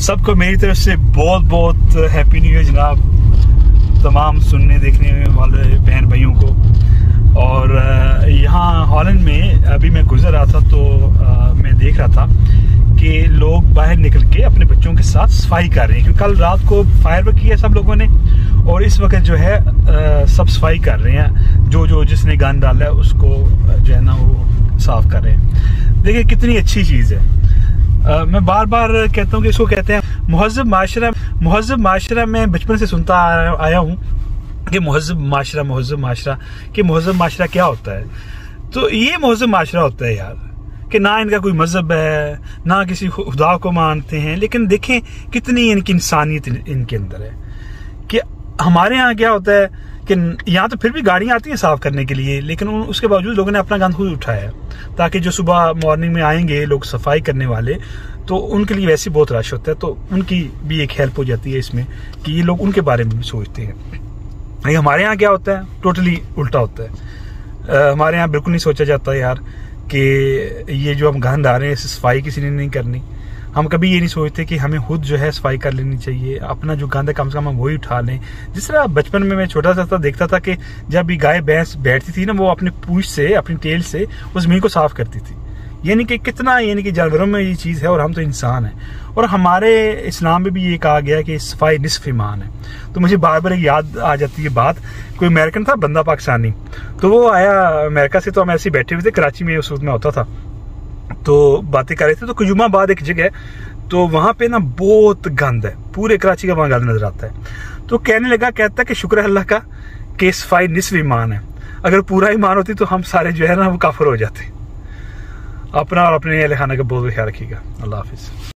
सबको मेरी तरफ से बहुत बहुत हैप्पी न्यू ईयर जनाब, तमाम सुनने देखने वाले बहन भाइयों को। और यहाँ हॉलैंड में अभी मैं गुजर रहा था तो मैं देख रहा था कि लोग बाहर निकल के अपने बच्चों के साथ सफाई कर रहे हैं, क्योंकि कल रात को फायरवर्क किया सब लोगों ने और इस वक्त जो है सब सफाई कर रहे हैं। जो जिसने गंद डाला है उसको जो है ना वो साफ कर रहे हैं। देखिए कितनी अच्छी चीज़ है। मैं बार बार कहता हूँ कि इसको कहते हैं मुहज़्ज़ब माशरा। मुहज़्ज़ब माशरा मैं बचपन से सुनता आया हूँ कि मुहज़्ज़ब माशरा कि मुहज़्ज़ब माशरा क्या होता है। तो ये मुहज़्ज़ब माशरा होता है यार, कि ना इनका कोई मजहब है ना किसी खुदा को मानते हैं, लेकिन देखें कितनी इनकी इंसानियत इनके अंदर है। कि हमारे यहाँ क्या होता है कि यहाँ तो फिर भी गाड़ियाँ आती हैं साफ करने के लिए, लेकिन उसके बावजूद लोगों ने अपना गंद खुद उठाया है, ताकि जो सुबह मॉर्निंग में आएंगे लोग सफाई करने वाले तो उनके लिए वैसे बहुत रश होता है, तो उनकी भी एक हेल्प हो जाती है इसमें कि ये लोग उनके बारे में भी सोचते हैं। हमारे यहाँ क्या होता है, टोटली उल्टा होता है। हमारे यहाँ बिल्कुल नहीं सोचा जाता यार कि ये जो हम गंद आ रहे हैं सफाई किसी ने नहीं करनी। हम कभी ये नहीं सोचते कि हमें खुद जो है सफाई कर लेनी चाहिए, अपना जो गंद है कम से कम हम वही उठा लें। जिस तरह बचपन में मैं छोटा सा था देखता था कि जब भी गाय भैंस बैठती थी ना, वो अपनी पूंछ से अपनी टेल से उस जमीन को साफ करती थी। यानी कि कितना, यानी कि जानवरों में ये चीज़ है और हम तो इंसान हैं। और हमारे इस्लाम में भी ये कहा गया कि सफाई निस्फ़ ईमान है। तो मुझे बार बार याद आ जाती है बात, कोई अमेरिकन था बंदा पाकिस्तानी, तो वो आया अमेरिका से, तो हम ऐसे बैठे हुए थे कराची में उस वक्त में होता था, तो बातें कर रहे थे। तो कुजुमाबाद एक जगह है, तो वहाँ पे ना बहुत गंद है, पूरे कराची का वहाँ गंद नजर आता है। तो कहने लगा, कहता है कि शुक्र है अल्लाह का कि सफाई निस्फ़ ईमान है, अगर पूरा ईमान होती तो हम सारे जो है ना वो काफिर हो जाते। अपना और अपने अहल खाना का बहुत ख्याल रखिएगा। अल्लाह हाफिज़।